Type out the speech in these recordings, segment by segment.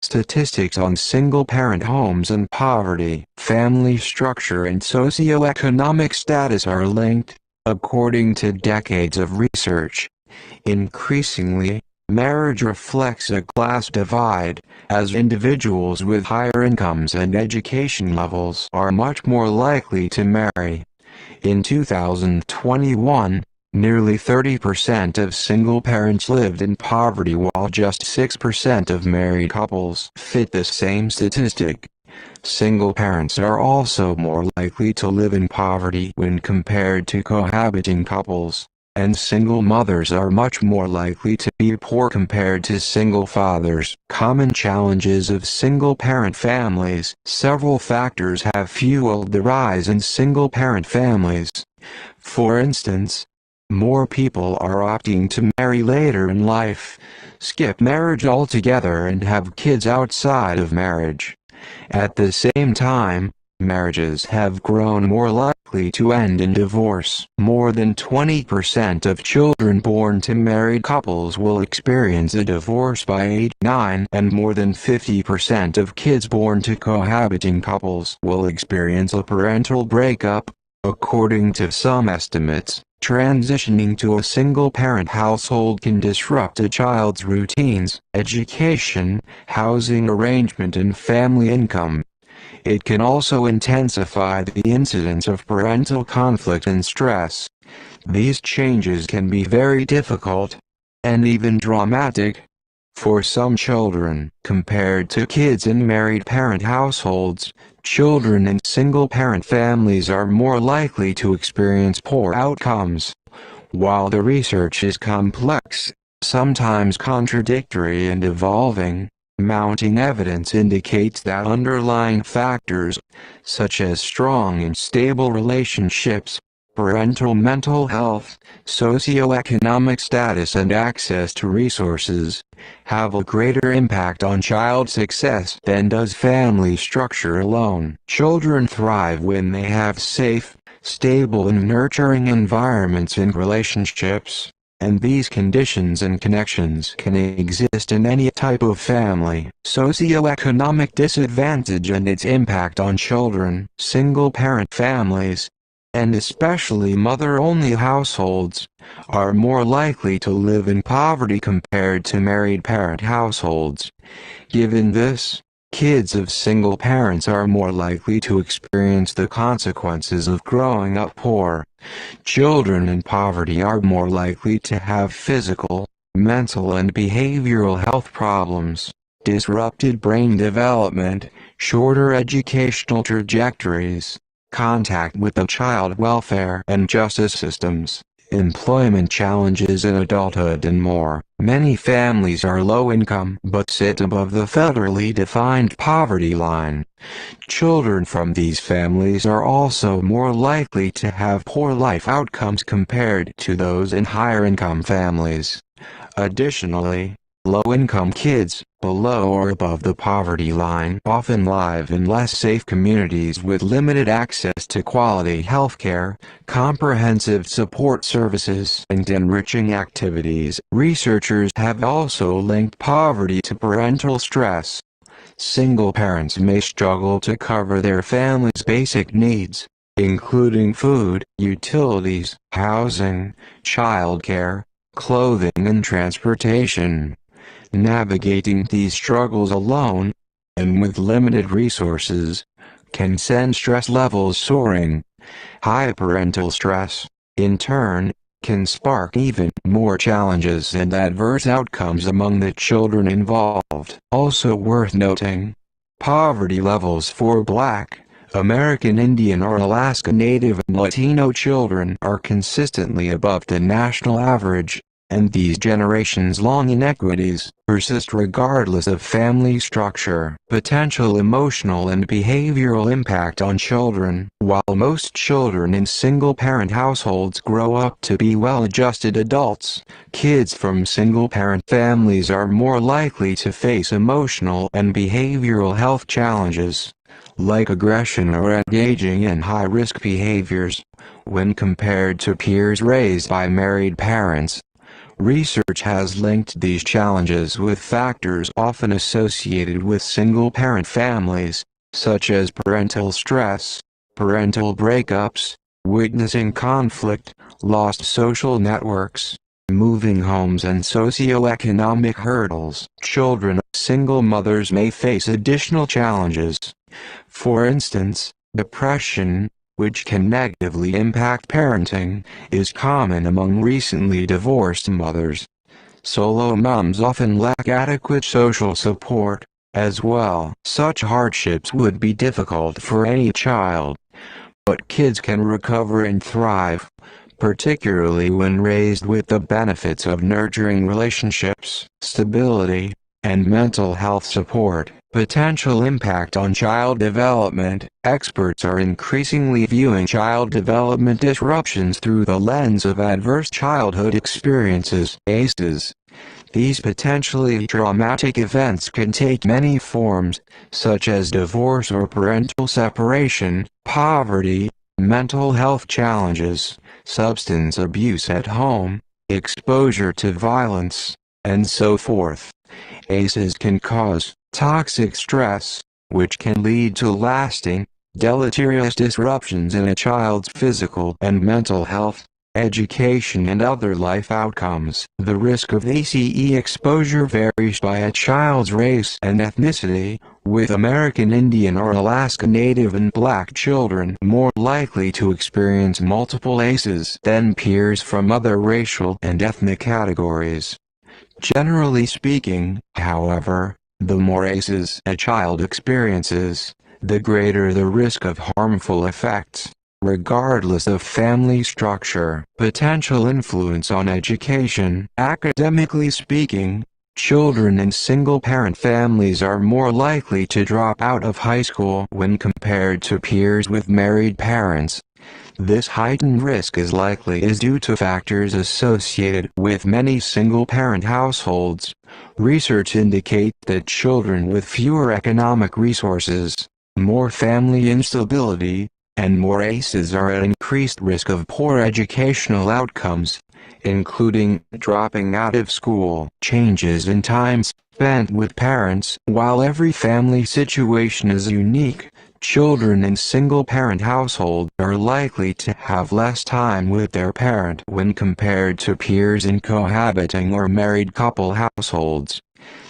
Statistics on single-parent homes and poverty, family structure and socioeconomic status are linked, according to decades of research. Increasingly, marriage reflects a class divide, as individuals with higher incomes and education levels are much more likely to marry. In 2021, nearly 30% of single parents lived in poverty while just 6% of married couples fit the same statistic. Single parents are also more likely to live in poverty when compared to cohabiting couples, and single mothers are much more likely to be poor compared to single fathers. Common challenges of single-parent families. Several factors have fueled the rise in single-parent families. For instance, more people are opting to marry later in life, skip marriage altogether and have kids outside of marriage. At the same time, marriages have grown more likely to end in divorce. More than 20% of children born to married couples will experience a divorce by age 9, and more than 50% of kids born to cohabiting couples will experience a parental breakup. According to some estimates, transitioning to a single-parent household can disrupt a child's routines, education, housing arrangement and family income. It can also intensify the incidence of parental conflict and stress. These changes can be very difficult, and even dramatic, for some children. Compared to kids in married parent households, children in single-parent families are more likely to experience poor outcomes. While the research is complex, sometimes contradictory and evolving, mounting evidence indicates that underlying factors, such as strong and stable relationships, parental mental health, socioeconomic status and access to resources, have a greater impact on child success than does family structure alone. Children thrive when they have safe, stable and nurturing environments and relationships, and these conditions and connections can exist in any type of family. Socioeconomic disadvantage and its impact on children. Single-parent families, and especially mother-only households, are more likely to live in poverty compared to married parent households. Given this, kids of single parents are more likely to experience the consequences of growing up poor. Children in poverty are more likely to have physical, mental and behavioral health problems, disrupted brain development, shorter educational trajectories, contact with the child welfare and justice systems, employment challenges in adulthood and more. Many families are low income but sit above the federally defined poverty line. Children from these families are also more likely to have poor life outcomes compared to those in higher income families. Additionally, low-income kids, below or above the poverty line, often live in less safe communities with limited access to quality healthcare, comprehensive support services, and enriching activities. Researchers have also linked poverty to parental stress. Single parents may struggle to cover their family's basic needs, including food, utilities, housing, childcare, clothing and transportation. Navigating these struggles alone, and with limited resources, can send stress levels soaring. High parental stress, in turn, can spark even more challenges and adverse outcomes among the children involved. Also worth noting, poverty levels for Black, American Indian or Alaska Native and Latino children are consistently above the national average, and these generations-long inequities persist regardless of family structure. Potential emotional and behavioral impact on children. While most children in single-parent households grow up to be well-adjusted adults, kids from single-parent families are more likely to face emotional and behavioral health challenges, like aggression or engaging in high-risk behaviors, when compared to peers raised by married parents. Research has linked these challenges with factors often associated with single-parent families, such as parental stress, parental breakups, witnessing conflict, lost social networks, moving homes and socioeconomic hurdles. Children of single mothers may face additional challenges. For instance, depression, which can negatively impact parenting, is common among recently divorced mothers. Solo moms often lack adequate social support, as well. Such hardships would be difficult for any child, but kids can recover and thrive, particularly when raised with the benefits of nurturing relationships, stability, and mental health support. Potential impact on child development. Experts are increasingly viewing child development disruptions through the lens of adverse childhood experiences, ACEs. These potentially traumatic events can take many forms, such as divorce or parental separation, poverty, mental health challenges, substance abuse at home, exposure to violence, and so forth. ACEs can cause toxic stress, which can lead to lasting, deleterious disruptions in a child's physical and mental health, education and other life outcomes. The risk of ACE exposure varies by a child's race and ethnicity, with American Indian or Alaska Native and Black children more likely to experience multiple ACEs than peers from other racial and ethnic categories. Generally speaking, however, the more ACEs a child experiences, the greater the risk of harmful effects, regardless of family structure. Potential influence on education. Academically speaking, children in single-parent families are more likely to drop out of high school when compared to peers with married parents. This heightened risk is likely due to factors associated with many single-parent households. Research indicates that children with fewer economic resources, more family instability, and more ACEs are at increased risk of poor educational outcomes, including dropping out of school. Changes in time spent with parents. While every family situation is unique, children in single-parent households are likely to have less time with their parent when compared to peers in cohabiting or married couple households.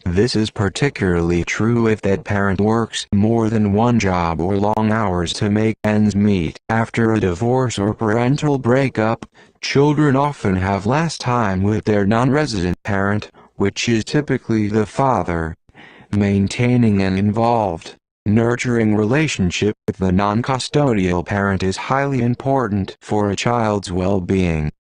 This is particularly true if that parent works more than one job or long hours to make ends meet. After a divorce or parental breakup, children often have less time with their non-resident parent, which is typically the father. Maintaining an involved, nurturing relationship with the non-custodial parent is highly important for a child's well-being.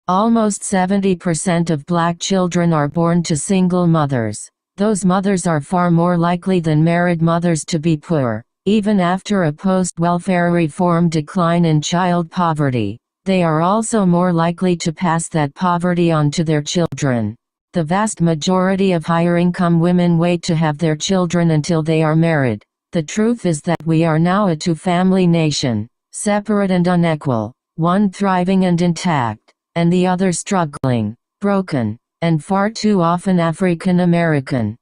Almost 70% of Black children are born to single mothers. Those mothers are far more likely than married mothers to be poor. Even after a post-welfare reform decline in child poverty, they are also more likely to pass that poverty on to their children. The vast majority of higher-income women wait to have their children until they are married. The truth is that we are now a two-family nation, separate and unequal, one thriving and intact, and the other struggling, broken, and far too often African American.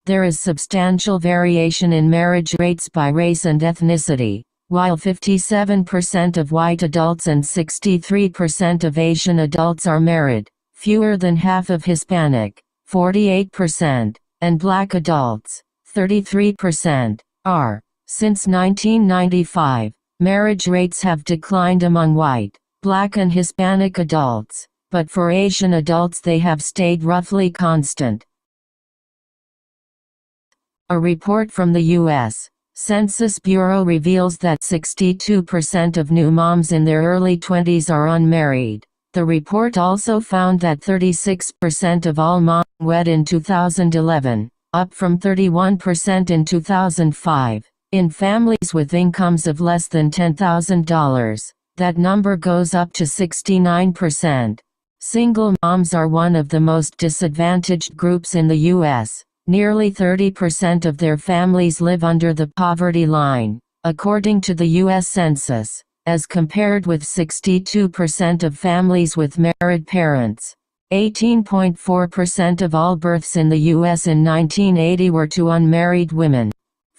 There is substantial variation in marriage rates by race and ethnicity. While 57% of white adults and 63% of Asian adults are married, fewer than half of Hispanic, 48%, and Black adults, 33%, are. Since 1995, marriage rates have declined among white, Black and Hispanic adults, but for Asian adults they have stayed roughly constant. A report from the U.S. Census Bureau reveals that 62% of new moms in their early 20s are unmarried. The report also found that 36% of all moms wed in 2011, up from 31% in 2005. In families with incomes of less than $10,000, that number goes up to 69%. Single moms are one of the most disadvantaged groups in the U.S. Nearly 30% of their families live under the poverty line, according to the U.S. Census. as compared with 62% of families with married parents. 18.4% of all births in the U.S. in 1980 were to unmarried women.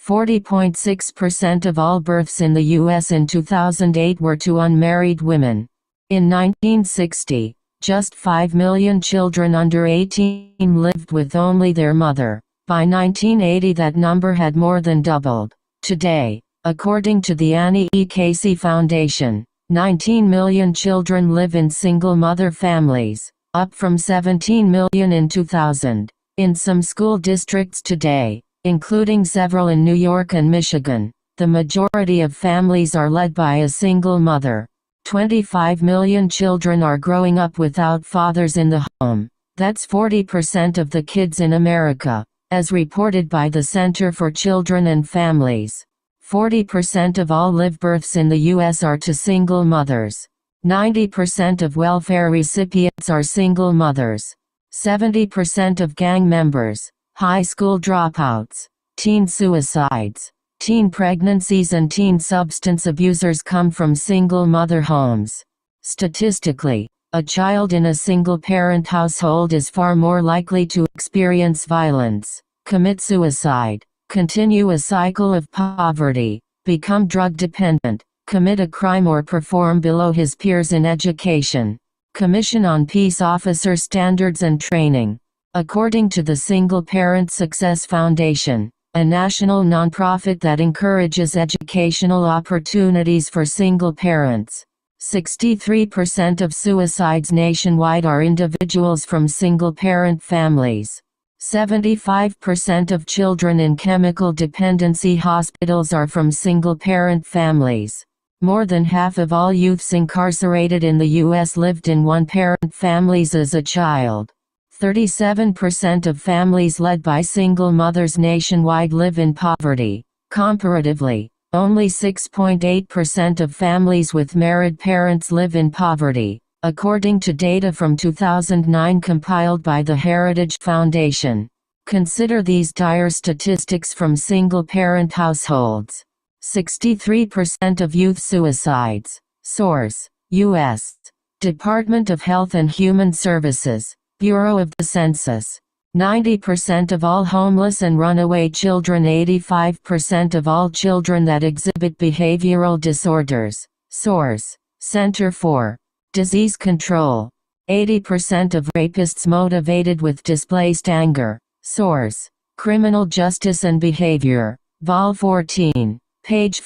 40.6% of all births in the U.S. in 2008 were to unmarried women. In 1960, just 5 million children under 18 lived with only their mother. By 1980 that number had more than doubled. Today, according to the Annie E. Casey Foundation, 19 million children live in single-mother families, up from 17 million in 2000. In some school districts today, including several in New York and Michigan, the majority of families are led by a single mother. 25 million children are growing up without fathers in the home. That's 40% of the kids in America, as reported by the Center for Children and Families. 40% of all live births in the U.S. are to single mothers. 90% of welfare recipients are single mothers. 70% of gang members, high school dropouts, teen suicides, teen pregnancies and teen substance abusers come from single-mother homes. Statistically, a child in a single-parent household is far more likely to experience violence, commit suicide, continue a cycle of poverty, become drug-dependent, commit a crime or perform below his peers in education. Commission on Peace Officer Standards and Training. According to the Single Parent Success Foundation, a national nonprofit that encourages educational opportunities for single parents, 63% of suicides nationwide are individuals from single-parent families. 75% of children in chemical dependency hospitals are from single-parent families. More than half of all youths incarcerated in the U.S. lived in one-parent families as a child. 37% of families led by single mothers nationwide live in poverty. Comparatively, only 6.8% of families with married parents live in poverty, according to data from 2009 compiled by the Heritage Foundation. Consider these dire statistics from single-parent households. 63% of youth suicides. Source: U.S. Department of Health and Human Services, Bureau of the Census. 90% of all homeless and runaway children. 85% of all children that exhibit behavioral disorders. Source: Center for Disease Control. 80% of rapists motivated with displaced anger. Source: Criminal Justice and Behavior. Vol. 14. Page 4.